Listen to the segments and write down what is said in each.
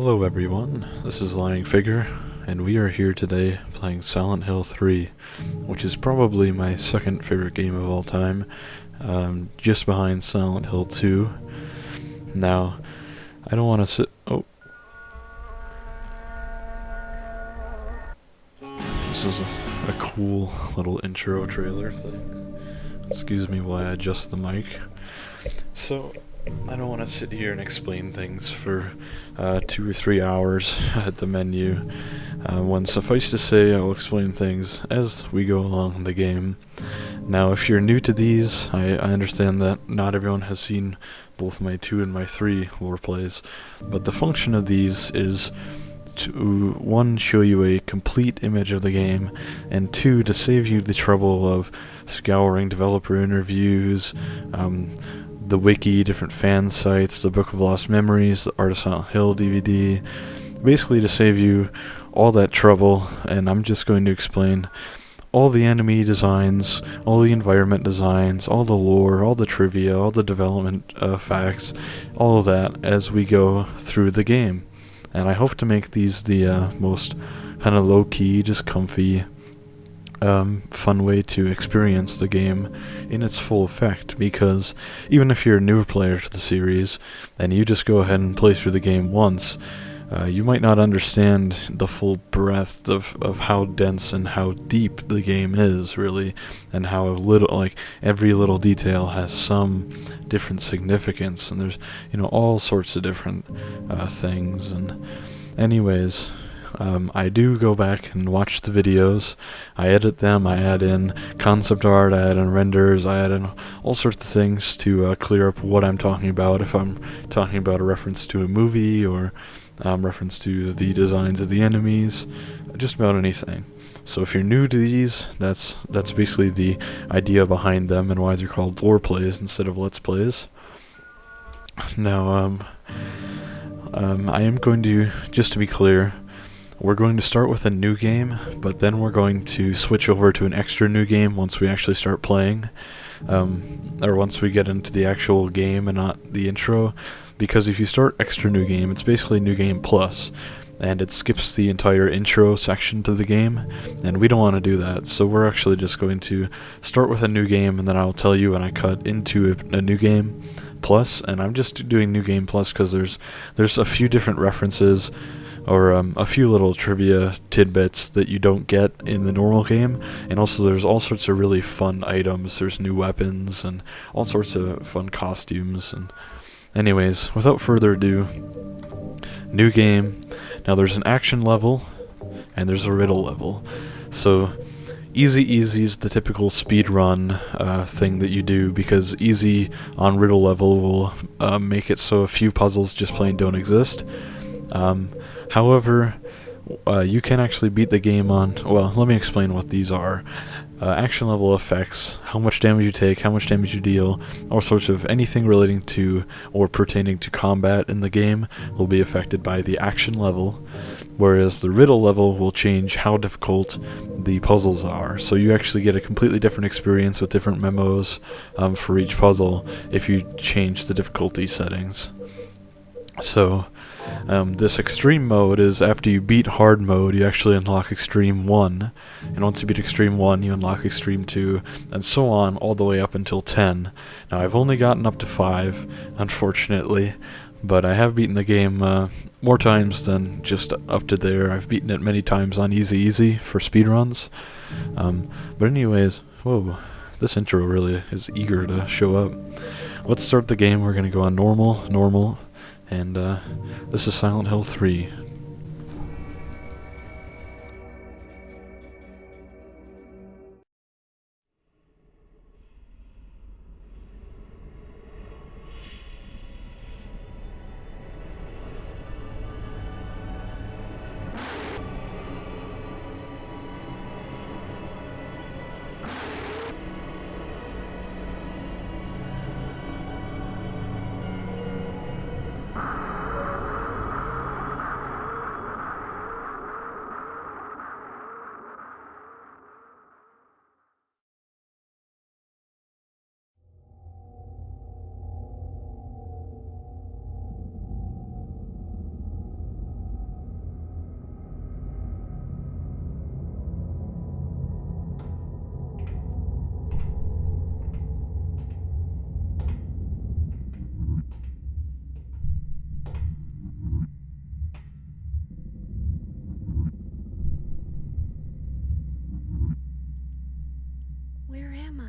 Hello everyone, this is Lying Figure, and we are here today playing Silent Hill 3, which is probably my second favorite game of all time, just behind Silent Hill 2. Now, I don't want to sit... Oh. This is a cool little intro trailer thing. Excuse me while I adjust the mic. So, I don't want to sit here and explain things for 2 or 3 hours at the menu. When suffice to say, I will explain things as we go along the game. Now, if you're new to these, I understand that not everyone has seen both my 2 and my 3 lore plays, but the function of these is to, 1, show you a complete image of the game, and 2, to save you the trouble of scouring developer interviews, the wiki, different fan sites, the Book of Lost Memories, the Art of Silent Hill DVD, basically to save you all that trouble. And I'm just going to explain all the enemy designs, all the environment designs, all the lore, all the trivia, all the development facts, all of that as we go through the game. And I hope to make these the most kind of low-key, just comfy, fun way to experience the game in its full effect, because even if you're a newer player to the series and you just go ahead and play through the game once, you might not understand the full breadth of how dense and how deep the game is, really, and how little, like, every little detail has some different significance, and there's, all sorts of different things. And anyways, I do go back and watch the videos, I edit them, I add in concept art, I add in renders, I add in all sorts of things to clear up what I'm talking about, if I'm talking about a reference to a movie or reference to the designs of the enemies, just about anything. So if you're new to these, that's basically the idea behind them and why they're called lore plays instead of let's plays. Now, I am going to, just to be clear, we're going to start with a new game, but then we're going to switch over to an extra new game once we actually start playing, or once we get into the actual game and not the intro, because if you start extra new game, it's basically new game plus, and it skips the entire intro section to the game, and we don't want to do that, so we're actually just going to start with a new game, and then I'll tell you when I cut into a new game plus. And I'm just doing new game plus because there's a few different references, or a few little trivia tidbits that you don't get in the normal game, and also there's all sorts of really fun items, there's new weapons, and all sorts of fun costumes. And anyways, without further ado, new game. Now there's an action level, and there's a riddle level. So easy is the typical speed run thing that you do, because easy on riddle level will make it so a few puzzles just plain don't exist. However, you can actually beat the game on... Well, let me explain what these are. Action level effects, how much damage you take, how much damage you deal, all sorts of anything relating to or pertaining to combat in the game will be affected by the action level, whereas the riddle level will change how difficult the puzzles are. So you actually get a completely different experience with different memos for each puzzle if you change the difficulty settings. So, this extreme mode is after you beat hard mode, you actually unlock extreme 1, and once you beat extreme 1, you unlock extreme 2, and so on, all the way up until 10. Now, I've only gotten up to 5, unfortunately, but I have beaten the game more times than just up to there. I've beaten it many times on easy for speedruns. But anyways, whoa, this intro really is eager to show up. Let's start the game. We're going to go on normal. And this is Silent Hill 3. am I?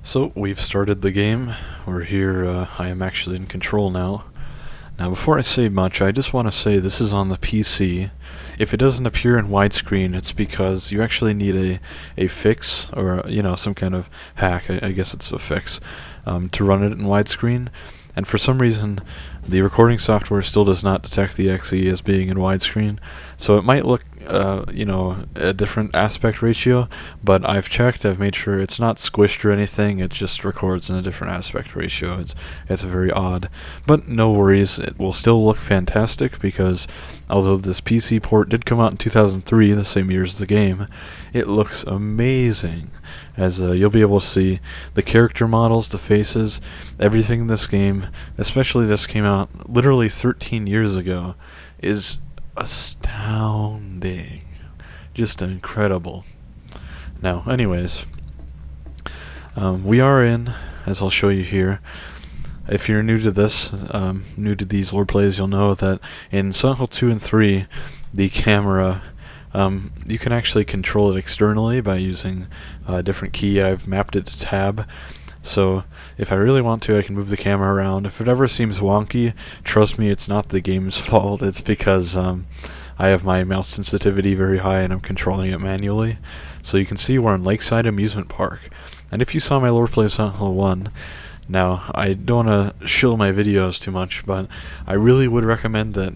So, we've started the game. We're here, I am actually in control now. Now, before I say much, I just want to say this is on the PC. If it doesn't appear in widescreen, it's because you actually need a fix, or, some kind of hack, I guess it's a fix, to run it in widescreen. And for some reason, the recording software still does not detect the XE as being in widescreen, so it might look, a different aspect ratio, but I've checked, I've made sure it's not squished or anything, it just records in a different aspect ratio. It's very odd, but no worries, it will still look fantastic, because although this PC port did come out in 2003, the same year as the game, it looks amazing, as you'll be able to see the character models, the faces, everything in this game, especially this came out literally 13 years ago, is astounding. Just incredible. Now, anyways, we are in, as I'll show you here. If you're new to this, new to these lore plays, you'll know that in Silent Hill 2 and 3, the camera, you can actually control it externally by using a different key. I've mapped it to tab. So if I really want to, I can move the camera around. If it ever seems wonky, trust me, it's not the game's fault. It's because I have my mouse sensitivity very high and I'm controlling it manually. So you can see we're in Lakeside Amusement Park. And if you saw my lore play Silent Hill 1, now, I don't want to shill my videos too much, but I really would recommend that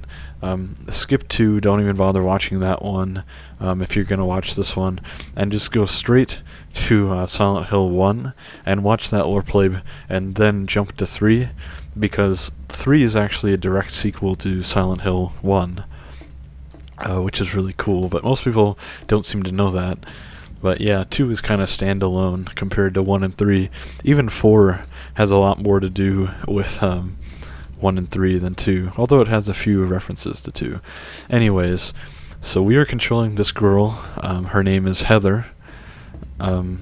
skip 2, don't even bother watching that one if you're going to watch this one, and just go straight to Silent Hill 1 and watch that lore play, and then jump to 3, because 3 is actually a direct sequel to Silent Hill 1, which is really cool, but most people don't seem to know that. But yeah, 2 is kind of standalone compared to 1 and 3. Even 4 has a lot more to do with 1 and 3 than 2, although it has a few references to 2. Anyways, so we are controlling this girl. Her name is Heather. Yeah,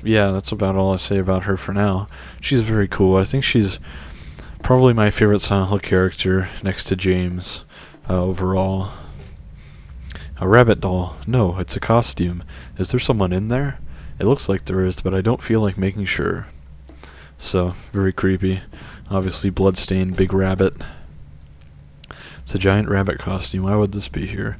that's about all I say about her for now. She's very cool. I think she's probably my favorite Silent Hill character next to James overall. A rabbit doll. No, it's a costume. Is there someone in there? It looks like there is, but I don't feel like making sure. So, very creepy. Obviously bloodstained big rabbit. It's a giant rabbit costume. Why would this be here?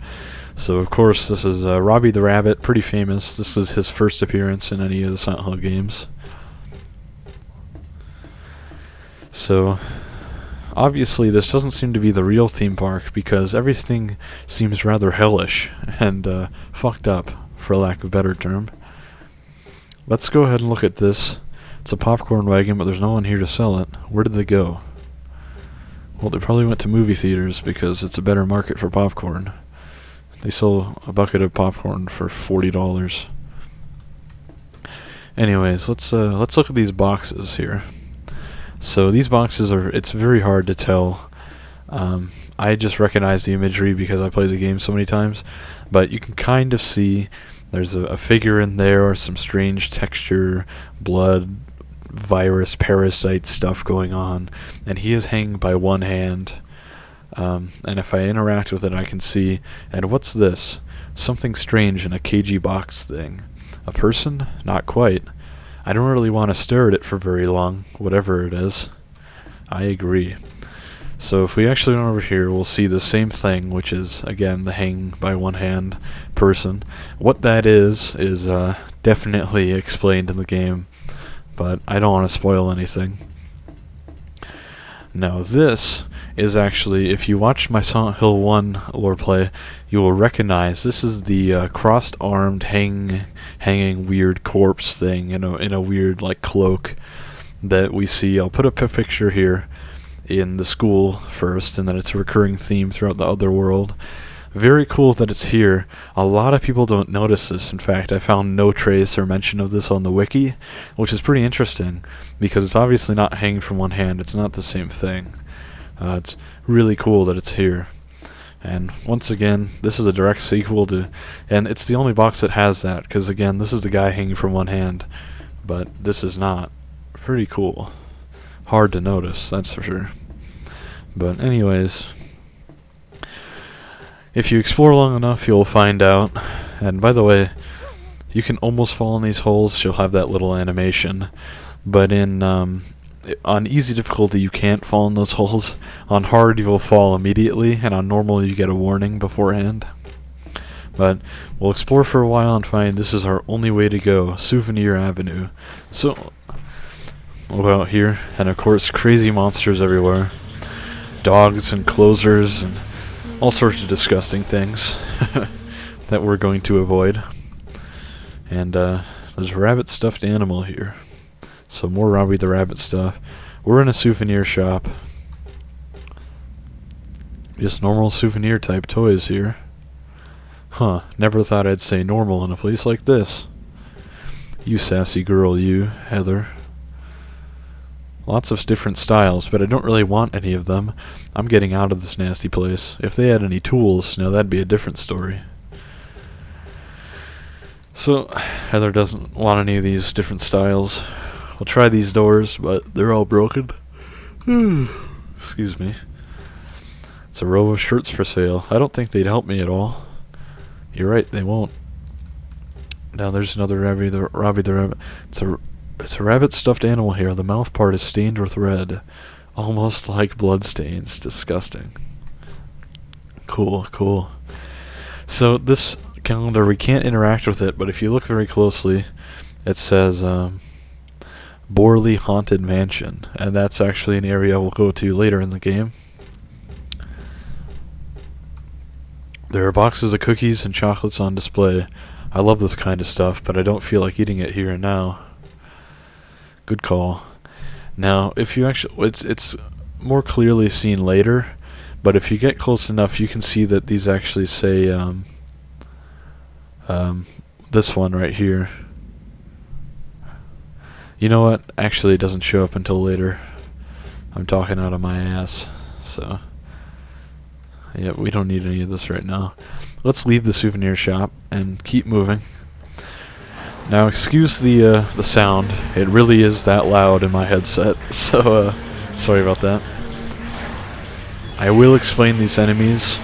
So, of course, this is Robbie the Rabbit, pretty famous. This is his first appearance in any of the Silent Hill games. So, obviously, this doesn't seem to be the real theme park, because everything seems rather hellish and fucked up, for lack of a better term. Let's go ahead and look at this. It's a popcorn wagon, but there's no one here to sell it. Where did they go? Well, they probably went to movie theaters, because it's a better market for popcorn. They sell a bucket of popcorn for $40. Anyways, let's look at these boxes here. So these boxes it's very hard to tell. I just recognize the imagery because I played the game so many times, but you can kind of see there's a figure in there, or some strange texture, blood, virus, parasite stuff going on, and he is hanging by one hand. And if I interact with it, I can see, and what's this? Something strange in a cagey box thing. A person? Not quite. I don't really want to stare at it for very long, whatever it is. I agree. So if we actually go over here, we'll see the same thing, which is, again, the hang by one hand person. What that is definitely explained in the game, but I don't want to spoil anything. Now this is actually, if you watch my Silent Hill 1 lore play, you will recognize this is the crossed-armed, hanging weird corpse thing in a weird like cloak that we see. I'll put up a picture here in the school first, and then it's a recurring theme throughout the other world. Very cool that it's here. A lot of people don't notice this. In fact, I found no trace or mention of this on the wiki, which is pretty interesting, because it's obviously not hanging from one hand. It's not the same thing. It's really cool that it's here. And once again, this is a direct sequel to, and it's the only box that has that, because again, this is the guy hanging from one hand, but this is not. Pretty cool. Hard to notice, that's for sure. But anyways, if you explore long enough, you'll find out. And by the way, you can almost fall in these holes. She'll have that little animation. But on easy difficulty, you can't fall in those holes. On hard, you will fall immediately, and on normal, you get a warning beforehand. But we'll explore for a while and find this is our only way to go, Souvenir Avenue. So, we'll go out here, and of course, crazy monsters everywhere. Dogs and closers and all sorts of disgusting things that we're going to avoid. And there's a rabbit stuffed animal here. So more Robbie the Rabbit stuff. We're in a souvenir shop. Just normal souvenir type toys here. Huh, never thought I'd say normal in a place like this. You sassy girl, you, Heather. Lots of different styles, but I don't really want any of them. I'm getting out of this nasty place. If they had any tools, now that'd be a different story. So, Heather doesn't want any of these different styles. We'll try these doors, but they're all broken. Excuse me. It's a row of shirts for sale. I don't think they'd help me at all. You're right, they won't. Now there's another Robbie the Rabbit. It's a rabbit stuffed animal here. The mouth part is stained with red. Almost like blood stains. Disgusting. Cool, cool. So this calendar, we can't interact with it, but if you look very closely, it says Borley Haunted Mansion, and that's actually an area we'll go to later in the game. There are boxes of cookies and chocolates on display. I love this kind of stuff, but I don't feel like eating it here and now. Good call. Now, if you actually, it's more clearly seen later, but if you get close enough, you can see that these actually say this one right here. You know what? Actually, it doesn't show up until later. I'm talking out of my ass, so yeah, we don't need any of this right now. Let's leave the souvenir shop and keep moving. Now, excuse the sound. It really is that loud in my headset, so sorry about that. I will explain these enemies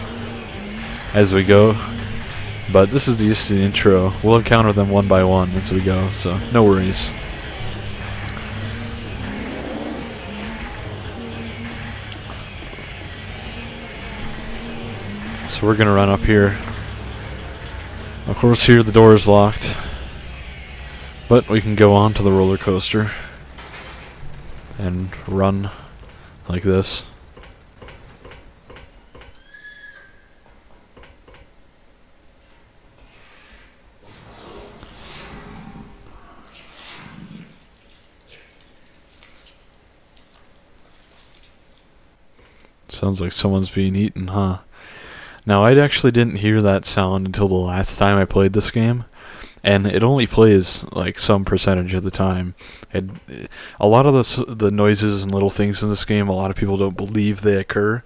as we go, but this is just the intro. We'll encounter them one by one as we go, so no worries. So we're gonna run up here. Of course, here the door is locked, but we can go on to the roller coaster and run like this. Sounds like someone's being eaten, huh? Now, I actually didn't hear that sound until the last time I played this game, and it only plays like some percentage of the time. And a lot of the noises and little things in this game, a lot of people don't believe they occur,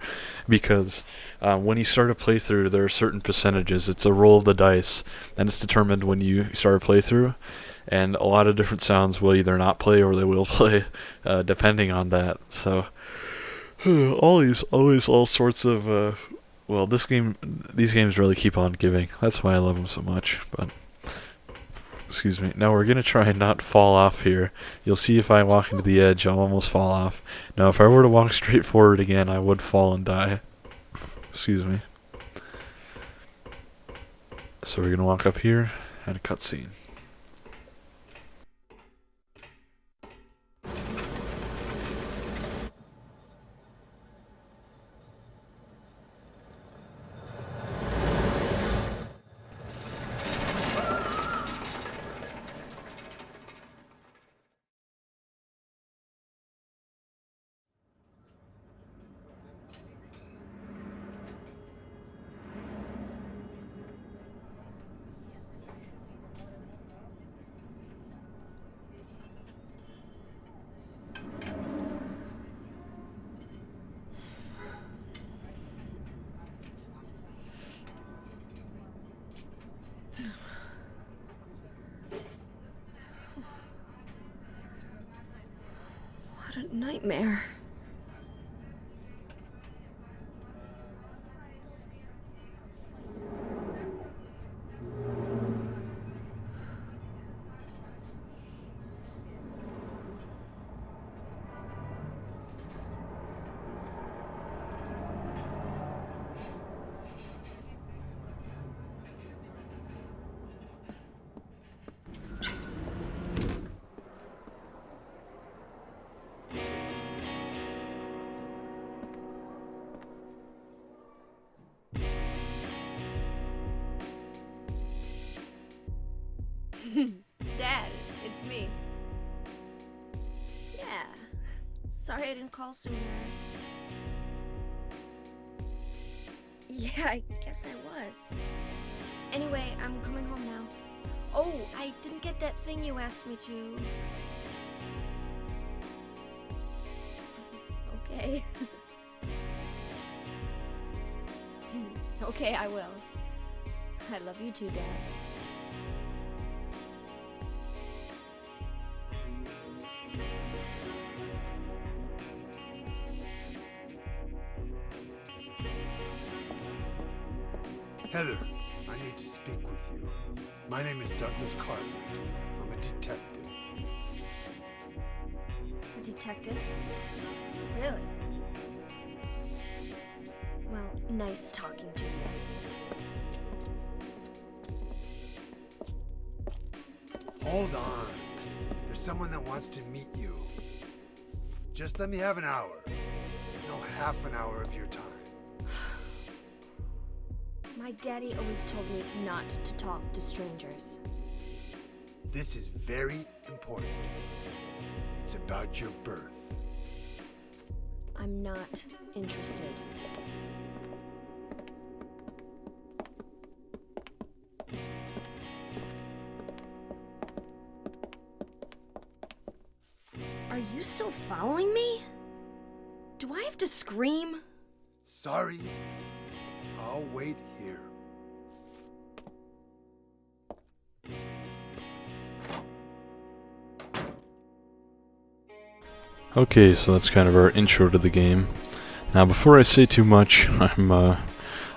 because when you start a playthrough, there are certain percentages. It's a roll of the dice, and it's determined when you start a playthrough, and a lot of different sounds will either not play or they will play, depending on that. So, all sorts of well, these games really keep on giving. That's why I love them so much. But excuse me. Now we're gonna try and not fall off here. You'll see if I walk into the edge, I'll almost fall off. Now, if I were to walk straight forward again, I would fall and die. Excuse me. So we're gonna walk up here and a cutscene. a nightmare. Dad, it's me. Yeah. Sorry I didn't call sooner. Yeah, I guess I was. Anyway, I'm coming home now. Oh, I didn't get that thing you asked me to. Okay. Okay, I will. I love you too, Dad. Heather, I need to speak with you. My name is Douglas Cartland. I'm a detective. A detective? Really? Well, nice talking to you. Hold on. There's someone that wants to meet you. Just let me have an hour. No, half an hour of your time. My daddy always told me not to talk to strangers. This is very important. It's about your birth. I'm not interested. Are you still following me? Do I have to scream? Sorry. I'll wait here. Okay, so that's kind of our intro to the game. Now, before I say too much, I'm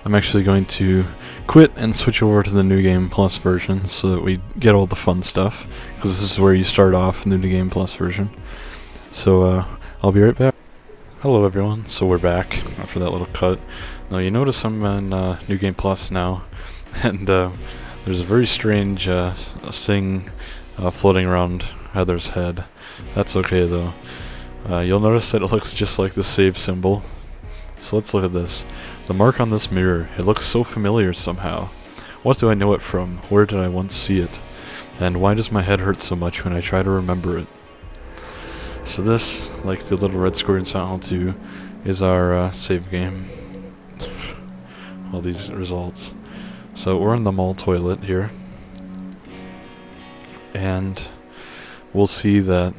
actually going to quit and switch over to the New Game Plus version so that we get all the fun stuff, because this is where you start off in the New Game Plus version. So, I'll be right back. Hello everyone, so we're back after that little cut. Now you notice I'm in New Game Plus now, and there's a very strange thing floating around Heather's head. That's okay though. You'll notice that it looks just like the save symbol. So let's look at this. The mark on this mirror, it looks so familiar somehow. What do I know it from? Where did I once see it? And why does my head hurt so much when I try to remember it? So this, like the little red square in Silent Hill 2, is our save game. All these results. So we're in the mall toilet here. And we'll see that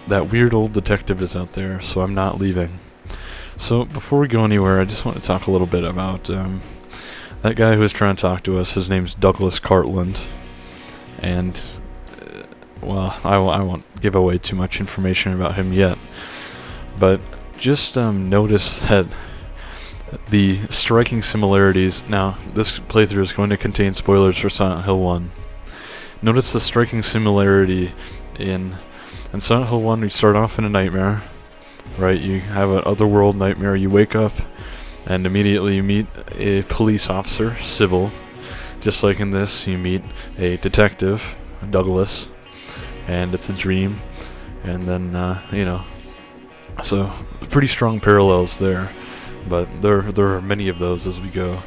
that weird old detective is out there, so I'm not leaving. So before we go anywhere, I just want to talk a little bit about that guy who was trying to talk to us. His name's Douglas Cartland. And well, I won't give away too much information about him yet, but just notice that the striking similarities. Now, this playthrough is going to contain spoilers for Silent Hill 1. Notice the striking similarity in Silent Hill 1, you start off in a nightmare, right? You have an otherworld nightmare, you wake up, and immediately you meet a police officer, Sybil. Just like in this, you meet a detective, Douglas, and it's a dream, and then, so pretty strong parallels there, but there are many of those as we go.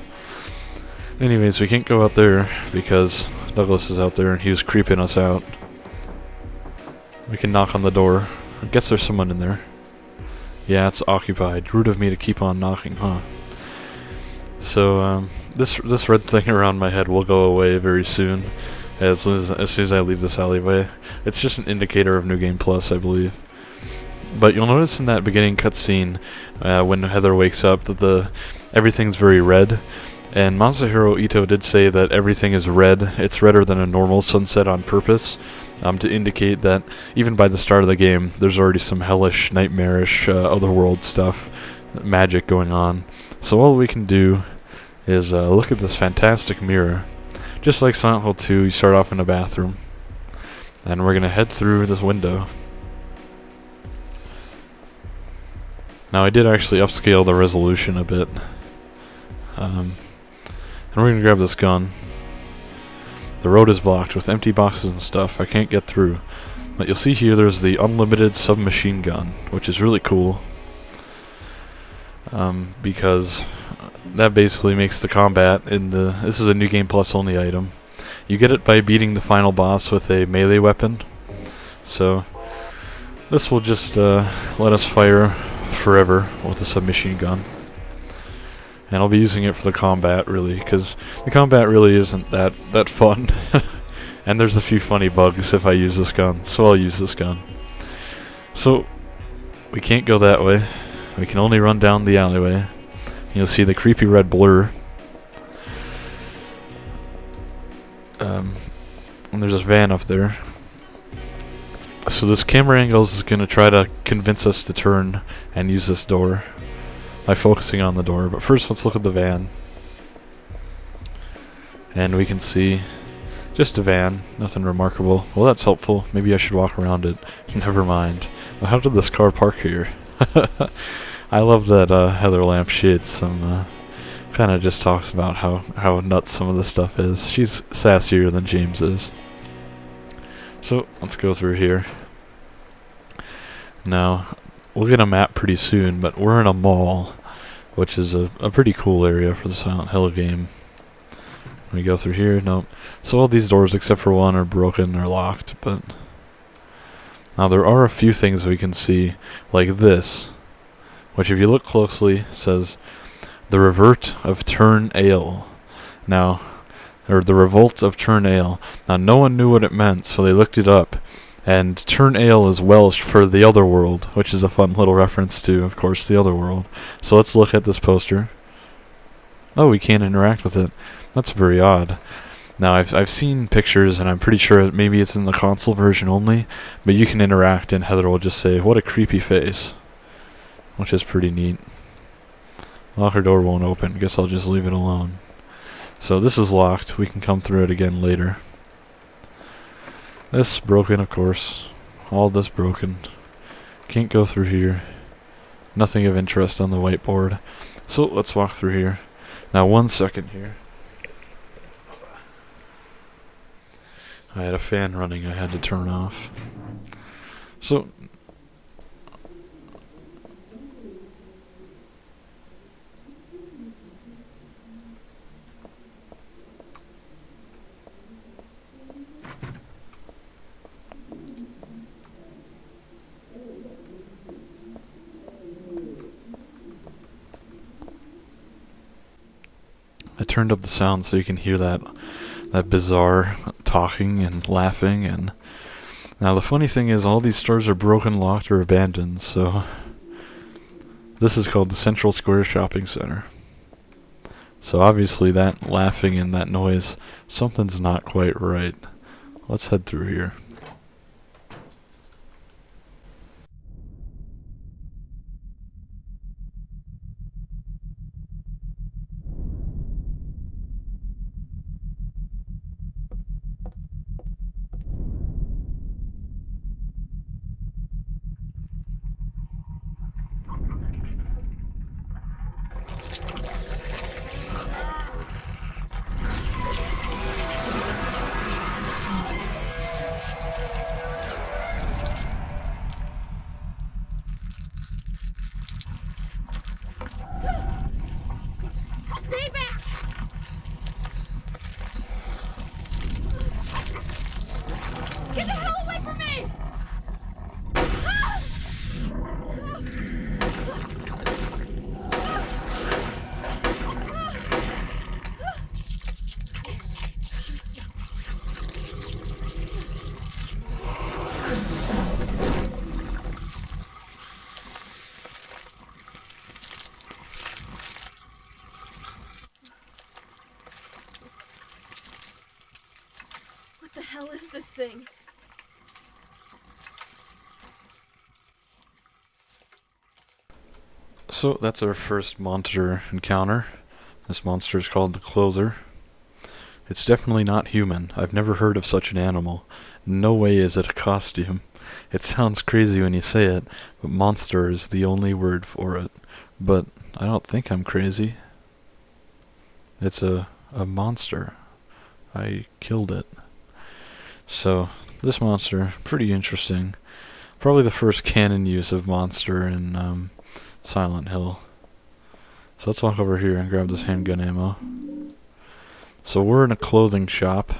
Anyways, we can't go out there because Douglas is out there and he was creeping us out. We can knock on the door. I guess there's someone in there. Yeah, it's occupied. Rude of me to keep on knocking, huh? So, this red thing around my head will go away very soon. As soon as I leave this alleyway. It's just an indicator of New Game Plus, I believe. But you'll notice in that beginning cutscene, when Heather wakes up, that everything's very red, And Masahiro Ito did say that everything is red. It's redder than a normal sunset on purpose, to indicate that even by the start of the game, there's already some hellish, nightmarish, otherworld stuff, magic going on. So all we can do is look at this fantastic mirror. Just like Silent Hill 2, you start off in a bathroom, and we're going to head through this window. Now I did actually upscale the resolution a bit. And we're going to grab this gun. The road is blocked with empty boxes and stuff. I can't get through. But you'll see here there's the unlimited submachine gun, which is really cool. Because that basically makes the combat in the... This is a New Game Plus only item. You get it by beating the final boss with a melee weapon. So this will just let us fire forever with a submachine gun. And I'll be using it for the combat, really, because the combat really isn't that fun. And there's a few funny bugs if I use this gun, so I'll use this gun. So, we can't go that way. We can only run down the alleyway. You'll see the creepy red blur. And there's a van up there. So this camera angle is going to try to convince us to turn and use this door by focusing on the door. But first let's look at the van. And we can see just a van, nothing remarkable. Well, that's helpful. Maybe I should walk around it. Never mind. Well, how did this car park here? I love that Heather Lamp shades some kind of just talks about how nuts some of this stuff is. She's sassier than James is. So let's go through here. Now we'll get a map pretty soon, but we're in a mall, which is a pretty cool area for the Silent Hill game. We go through here. Nope. So all these doors except for one are broken or locked, but now there are a few things we can see, like this, which if you look closely says the Revert of Turn Ale. Now, or the Revolt of Turn Ale. Now no one knew what it meant, so they looked it up. And Turn Ale is Welsh for the other world, which is a fun little reference to, of course, the other world. So let's look at this poster. Oh, we can't interact with it. That's very odd. Now, I've seen pictures, and I'm pretty sure maybe it's in the console version only, but you can interact, and Heather will just say, "What a creepy face," which is pretty neat. Locker door won't open. Guess I'll just leave it alone. So this is locked. We can come through it again later. This broken, of course. All this broken. Can't go through here. Nothing of interest on the whiteboard. So let's walk through here. Now 1 second here. I had a fan running I had to turn off. So I turned up the sound so you can hear that bizarre talking and laughing. And now the funny thing is all these stores are broken, locked, or abandoned, so this is called the Central Square Shopping Center. So obviously that laughing and that noise, something's not quite right. Let's head through here. hell is this thing? So that's our first monster encounter. This monster is called the Closer. It's definitely not human. I've never heard of such an animal. No way is it a costume. It sounds crazy when you say it, but monster is the only word for it. But I don't think I'm crazy. It's a monster. I killed it. So, this monster, pretty interesting. Probably the first canon use of monster in Silent Hill. So let's walk over here and grab this handgun ammo. So we're in a clothing shop,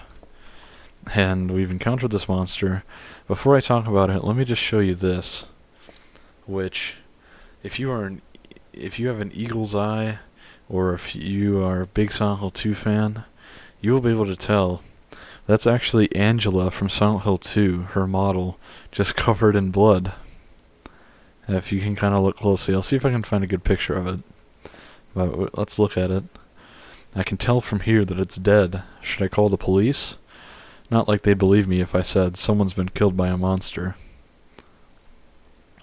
and we've encountered this monster. Before I talk about it, let me just show you this, which, if you have an eagle's eye, or if you are a big Silent Hill 2 fan, you will be able to tell that's actually Angela from Silent Hill 2, her model, just covered in blood. And if you can kind of look closely, I'll see if I can find a good picture of it. But let's look at it. I can tell from here that it's dead. Should I call the police? Not like they'd believe me if I said someone's been killed by a monster.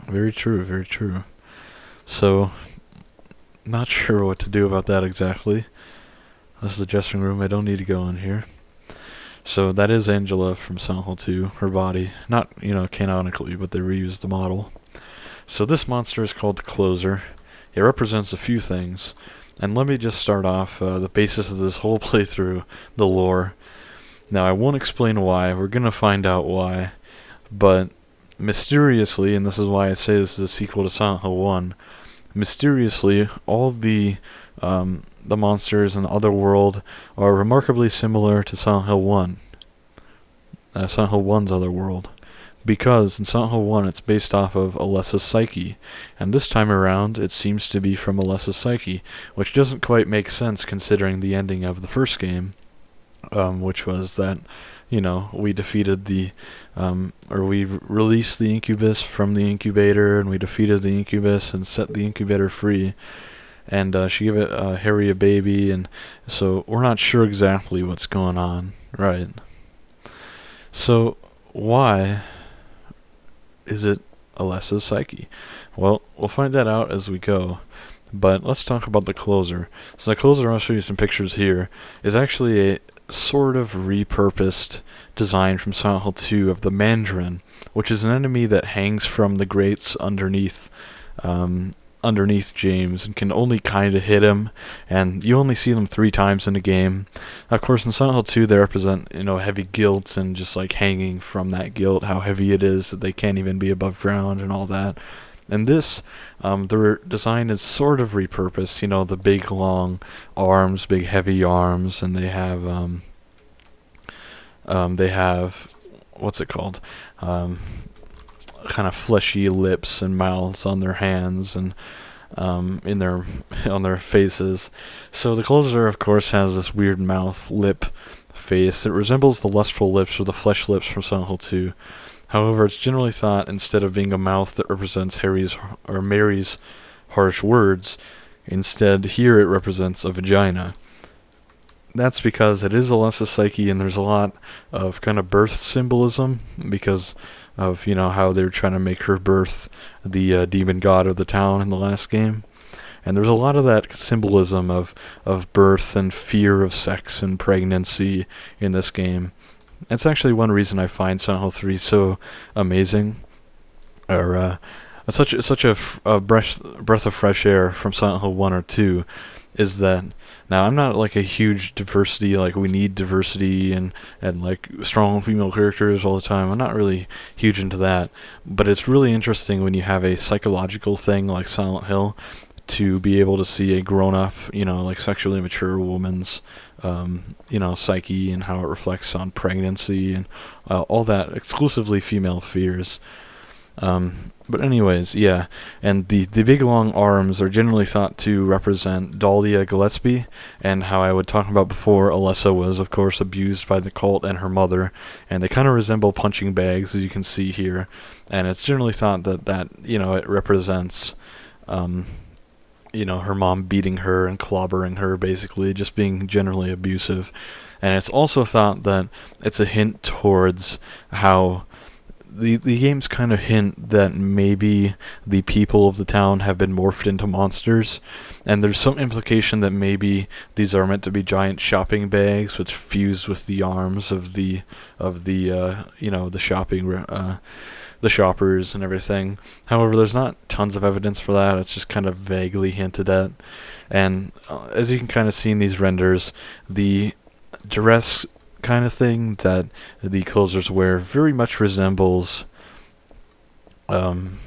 Very true, very true. So, not sure what to do about that exactly. This is the dressing room. I don't need to go in here. So that is Angela from Silent Hill 2, her body. Not, canonically, but they reused the model. So this monster is called the Closer. It represents a few things. And let me just start off the basis of this whole playthrough, the lore. Now, I won't explain why. We're going to find out why. But mysteriously, and this is why I say this is a sequel to Silent Hill 1, mysteriously, all the monsters in the other world are remarkably similar to Silent Hill 1. Silent Hill 1's other world. Because in Silent Hill 1 it's based off of Alessa's psyche, and this time around it seems to be from Alessa's psyche, which doesn't quite make sense considering the ending of the first game, which was that, we defeated we released the incubus from the incubator, and we defeated the incubus and set the incubator free, and she gave Harry a baby, and so we're not sure exactly what's going on, right? So, why is it Alessa's psyche? Well, we'll find that out as we go. But let's talk about the Closer. So the Closer, I'll show you some pictures here, is actually a sort of repurposed design from Silent Hill 2 of the Mandarin, which is an enemy that hangs from the grates underneath James and can only kind of hit him, and you only see them 3 times in the game. Of course, in Silent Hill 2 they represent, heavy guilt and just like hanging from that guilt, how heavy it is that they can't even be above ground and all that. And this, their design is sort of repurposed, the big long arms, big heavy arms, and they have, what's it called? Kind of fleshy lips and mouths on their hands and on their faces. So the Closer, of course, has this weird mouth lip face. It resembles the lustful lips or the flesh lips from Silent Hill 2. However, it's generally thought, instead of being a mouth that represents Mary's harsh words, instead here it represents a vagina. That's because it is Alessa's psyche, and there's a lot of kind of birth symbolism because of, how they're trying to make her birth the demon god of the town in the last game. And there's a lot of that symbolism of birth and fear of sex and pregnancy in this game. It's actually one reason I find Silent Hill 3 so amazing, or such a breath of fresh air from Silent Hill 1 or 2, is that, now I'm not like a huge diversity, like we need diversity and like strong female characters all the time. I'm not really huge into that, but it's really interesting when you have a psychological thing like Silent Hill to be able to see a grown-up, like sexually mature woman's psyche and how it reflects on pregnancy and all that exclusively female fears. But anyways, yeah, and the big long arms are generally thought to represent Dahlia Gillespie, and how I would talk about before, Alessa was, of course, abused by the cult and her mother, and they kind of resemble punching bags, as you can see here, and it's generally thought that it represents, her mom beating her and clobbering her, basically, just being generally abusive. And it's also thought that it's a hint towards how the games kind of hint that maybe the people of the town have been morphed into monsters, and there's some implication that maybe these are meant to be giant shopping bags which fuse with the arms of the the shoppers and everything. However, there's not tons of evidence for that. It's just kind of vaguely hinted at. And as you can kind of see in these renders, the dress kind of thing that the closers wear very much resembles kind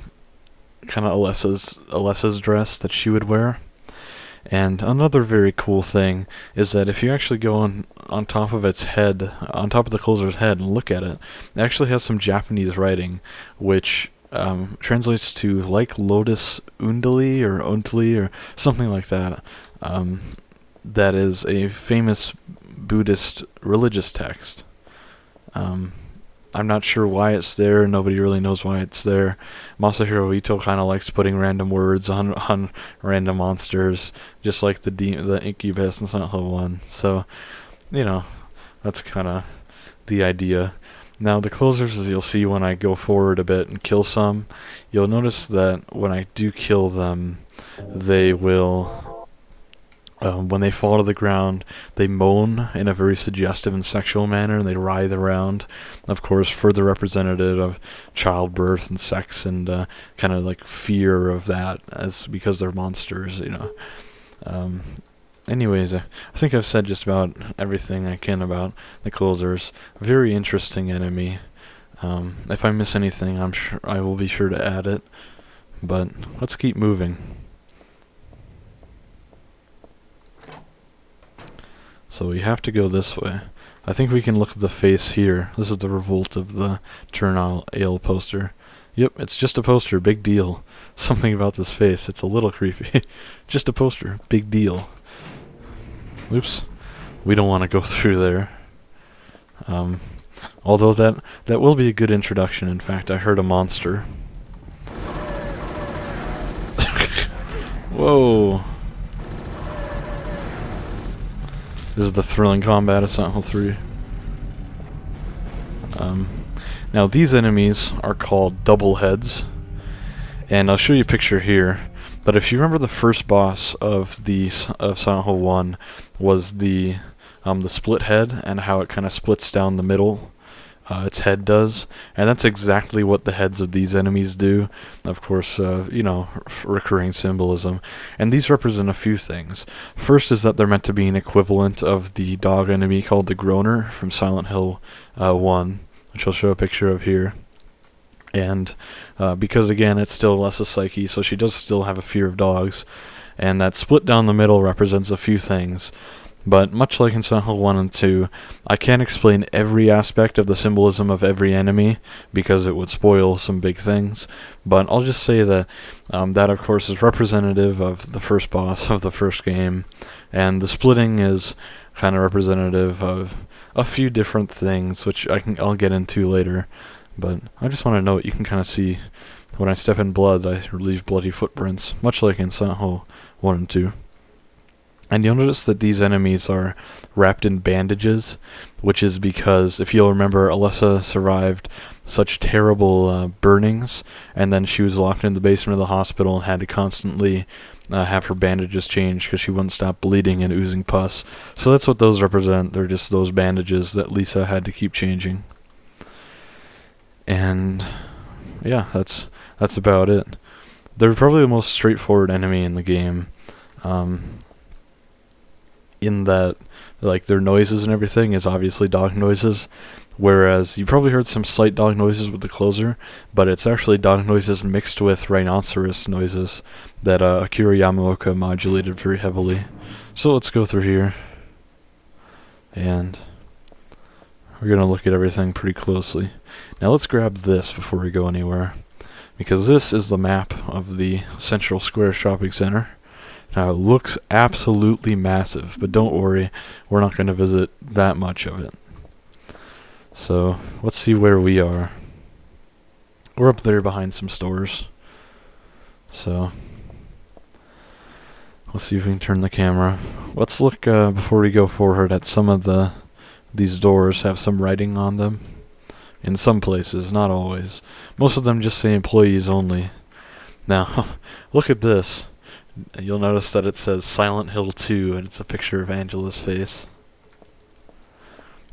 of Alessa's dress that she would wear. And another very cool thing is that if you actually go on top of its head, on top of the closer's head, and look at it, it actually has some Japanese writing, which translates to like Lotus Undali or Untli or something like that. That is a famous Buddhist religious text. I'm not sure why it's there. Nobody really knows why it's there. Masahiro Ito kind of likes putting random words on random monsters, just like the Incubus in Silent Hill 1. So, that's kind of the idea. Now, the closers, as you'll see when I go forward a bit and kill some, you'll notice that when I do kill them, they will... when they fall to the ground, they moan in a very suggestive and sexual manner, and they writhe around. Of course, further representative of childbirth and sex and kind of like fear of that, as because they're monsters, Anyways, I think I've said just about everything I can about the closers. Very interesting enemy. If I miss anything, I'm sure I will be sure to add it. But let's keep moving. So we have to go this way. I think we can look at the face here. This is the revolt of the Turn Ale poster. Yep, it's just a poster, big deal. Something about this face, it's a little creepy. Just a poster, big deal. Oops, we don't want to go through there. Although that will be a good introduction. In fact, I heard a monster. Whoa. This is the thrilling combat of Silent Hill 3. Now these enemies are called double heads, and I'll show you a picture here. But if you remember, the first boss of Silent Hill 1 was the split head, and how it kind of splits down the middle. Its head does, and that's exactly what the heads of these enemies do. Of course, recurring symbolism. And these represent a few things. First is that they're meant to be an equivalent of the dog enemy called the Groaner from Silent Hill 1, which I'll show a picture of here. And because, again, it's still Alessa's psyche, so she does still have a fear of dogs. And that split down the middle represents a few things. But much like in Silent Hill 1 and 2, I can't explain every aspect of the symbolism of every enemy, because it would spoil some big things. But I'll just say that that, of course, is representative of the first boss of the first game, and the splitting is kind of representative of a few different things, which I'll get into later. But I just want to note, you can kind of see when I step in blood, I leave bloody footprints, much like in Silent Hill 1 and 2. And you'll notice that these enemies are wrapped in bandages, which is because, if you'll remember, Alessa survived such terrible burnings, and then she was locked in the basement of the hospital and had to constantly have her bandages changed because she wouldn't stop bleeding and oozing pus. So that's what those represent. They're just those bandages that Lisa had to keep changing. And yeah, that's about it. They're probably the most straightforward enemy in the game. In that, like, their noises and everything is obviously dog noises, whereas you probably heard some slight dog noises with the closer, but it's actually dog noises mixed with rhinoceros noises that Akira Yamaoka modulated very heavily. So let's go through here, and we're going to look at everything pretty closely. Now let's grab this before we go anywhere, because this is the map of the Central Square Shopping Center. Now, it looks absolutely massive, but don't worry, we're not going to visit that much of it. So, let's see where we are. We're up there behind some stores. So, let's see if we can turn the camera. Let's look, before we go forward, at some of the these doors have some writing on them. In some places, not always. Most of them just say employees only. Now, look at this. You'll notice that it says Silent Hill 2, and it's a picture of Angela's face.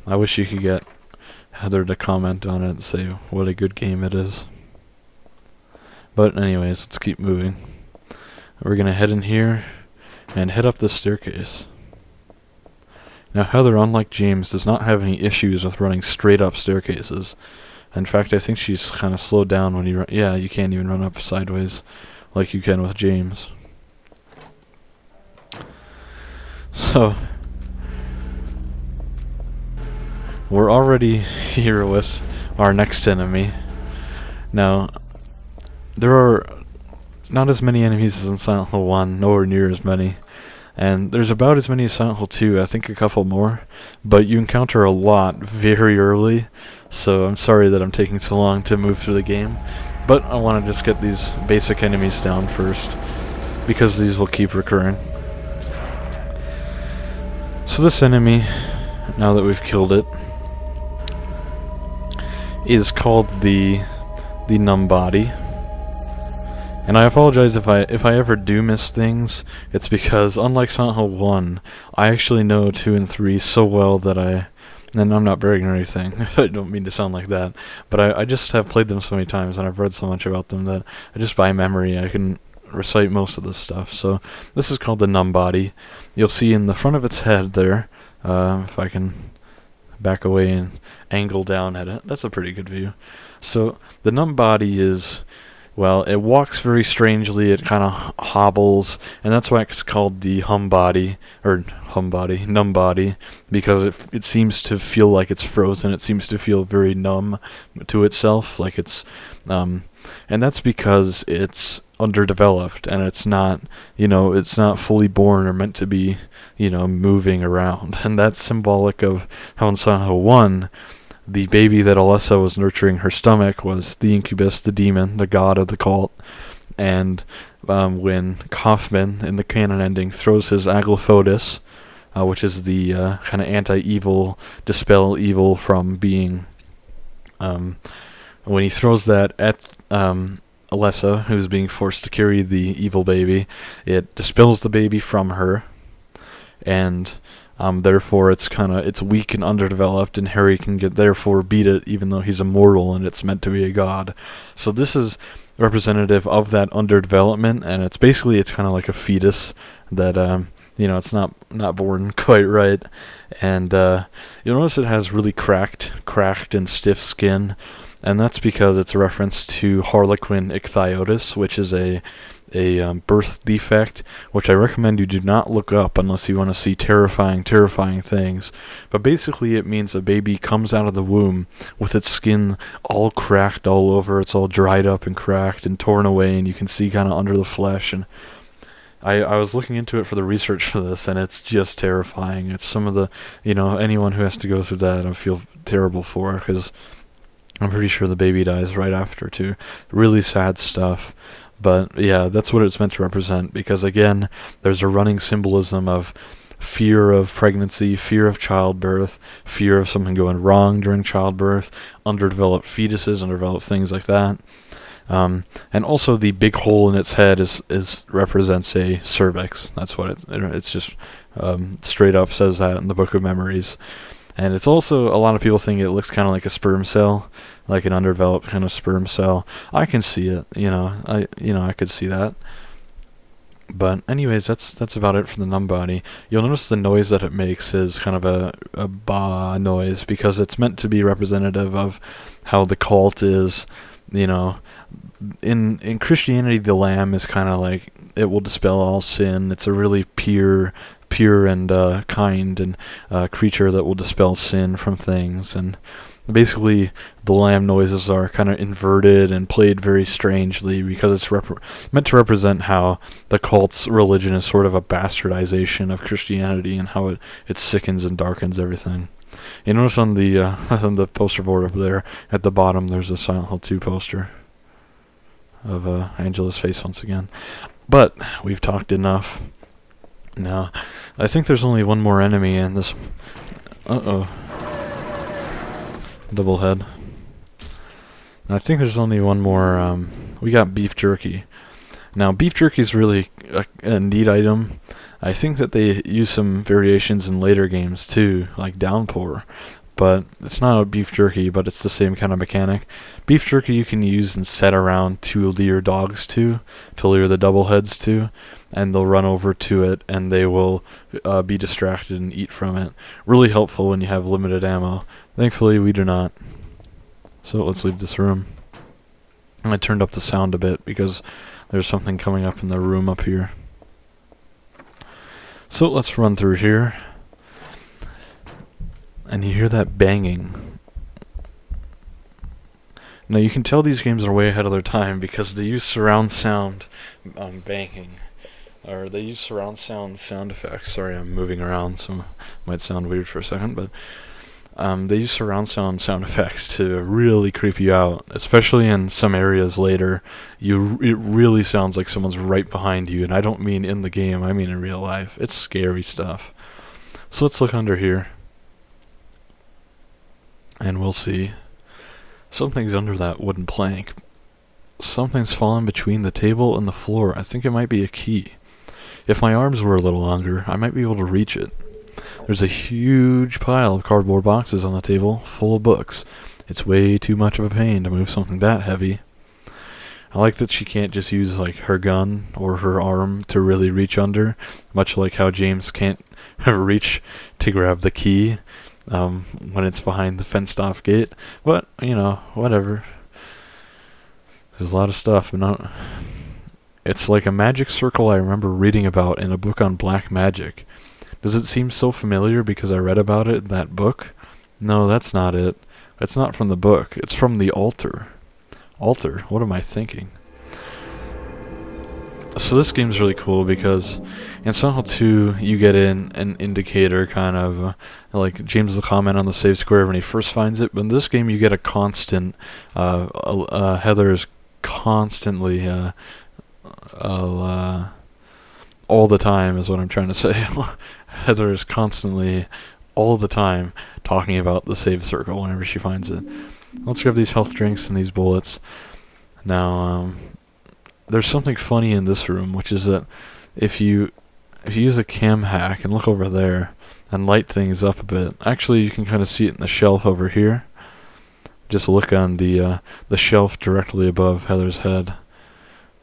I wish you could get Heather to comment on it and say what a good game it is. But anyways, let's keep moving. We're going to head in here and head up the staircase. Now Heather, unlike James, does not have any issues with running straight up staircases. In fact, I think she's kind of slowed down when you run. Yeah, you can't even run up sideways like you can with James. So, we're already here with our next enemy. Now, there are not as many enemies as in Silent Hill 1, nowhere near as many. And there's about as many as Silent Hill 2, I think a couple more. But you encounter a lot very early, so I'm sorry that I'm taking so long to move through the game. But I want to just get these basic enemies down first, because these will keep recurring. So this enemy, now that we've killed it, is called the Numb Body. And I apologize if I ever do miss things. It's because, unlike Silent Hill 1, I actually know 2 and 3 so well that and I'm not bragging or anything, I don't mean to sound like that, but I just have played them so many times and I've read so much about them that just by memory I can recite most of this stuff. So this is called the Numb Body. You'll see in the front of its head there, if I can back away and angle down at it, that's a pretty good view. So the Numb Body is, well, it walks very strangely, it kind of hobbles, and that's why it's called the Numb Body, because it seems to feel like it's frozen, it seems to feel very numb to itself, like it's, and that's because it's underdeveloped, and it's not, it's not fully born or meant to be, moving around, and that's symbolic of how in Silent Hill 1, the baby that Alessa was nurturing her stomach was the incubus, the demon, the god of the cult. And when Kaufman, in the canon ending, throws his Aglaophotis, which is the kind of anti-evil, dispel evil from being, when he throws that at Alessa, who's being forced to carry the evil baby, it dispels the baby from her, and therefore it's weak and underdeveloped, and Harry can therefore beat it even though he's immortal and it's meant to be a god. So this is representative of that underdevelopment, and it's kind of like a fetus that it's not born quite right, and you'll notice it has really cracked and stiff skin, and that's because it's a reference to Harlequin ichthyosis, which is a birth defect, which I recommend you do not look up unless you want to see terrifying things. But basically it means a baby comes out of the womb with its skin all cracked all over, it's all dried up and cracked and torn away, and you can see kind of under the flesh. And I was looking into it for the research for this, and it's just terrifying. It's some of the, anyone who has to go through that I feel terrible for, because I'm pretty sure the baby dies right after too. Really sad stuff. But yeah, that's what it's meant to represent, because again, there's a running symbolism of fear of pregnancy, fear of childbirth, fear of something going wrong during childbirth, underdeveloped fetuses, underdeveloped things like that. And also the big hole in its head represents a cervix. That's what it's just straight up says that in the Book of Memories. And it's also, a lot of people think it looks kind of like a sperm cell, like an underdeveloped kind of sperm cell. I can see it, I could see that. But anyways, that's about it for the Numb Body. You'll notice the noise that it makes is kind of a ba noise, because it's meant to be representative of how the cult is, in Christianity, the lamb is kind of like, it will dispel all sin. It's a really pure and kind and creature that will dispel sin from things. And basically, the lamb noises are kind of inverted and played very strangely, because it's meant to represent how the cult's religion is sort of a bastardization of Christianity, and how it sickens and darkens everything. You notice on the on the poster board up there at the bottom, there's a Silent Hill 2 poster of Angela's face once again. But we've talked enough. Now, I think there's only one more enemy in this. Uh-oh. double head. And I think there's only one more. We got beef jerky. Now, beef jerky is really a neat item. I think that they use some variations in later games too, like Downpour. But it's not a beef jerky, but it's the same kind of mechanic. Beef jerky you can use and set around to lure dogs to lure the double heads to, and they'll run over to it and they will be distracted and eat from it. Really helpful when you have limited ammo. Thankfully, we do not. So let's leave this room. And I turned up the sound a bit because there's something coming up in the room up here. So let's run through here. And you hear that banging. Now you can tell these games are way ahead of their time because they use surround sound banging. Or they use surround sound effects. Sorry, I'm moving around, so it might sound weird for a second, but they use surround sound effects to really creep you out, especially in some areas later. It really sounds like someone's right behind you, and I don't mean in the game, I mean in real life. It's scary stuff. So let's look under here. And we'll see. Something's under that wooden plank. Something's fallen between the table and the floor. I think it might be a key. If my arms were a little longer, I might be able to reach it. There's a huge pile of cardboard boxes on the table, full of books. It's way too much of a pain to move something that heavy. I like that she can't just use like her gun or her arm to really reach under, much like how James can't reach to grab the key when it's behind the fenced-off gate. But, you know, whatever. There's a lot of stuff, but it's like a magic circle I remember reading about in a book on black magic. Does it seem so familiar because I read about it in that book? No, that's not it. It's not from the book. It's from the altar. Altar? What am I thinking? So this game's really cool because in Silent Hill 2 you get an indicator kind of like James will comment on the save square when he first finds it, but in this game you get a constant Heather is constantly all the time is what I'm trying to say. Heather is constantly all the time talking about the save circle whenever she finds it. Let's grab these health drinks and these bullets. Now there's something funny in this room, which is that if you use a cam hack and look over there and light things up a bit, actually you can kind of see it in the shelf over here. Just look on the shelf directly above Heather's head.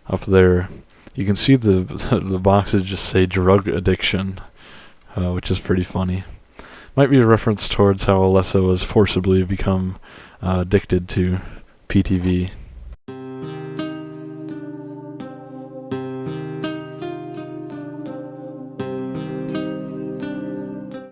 Up there, you can see the boxes just say drug addiction, which is pretty funny. Might be a reference towards how Alessa was forcibly become addicted to PTV.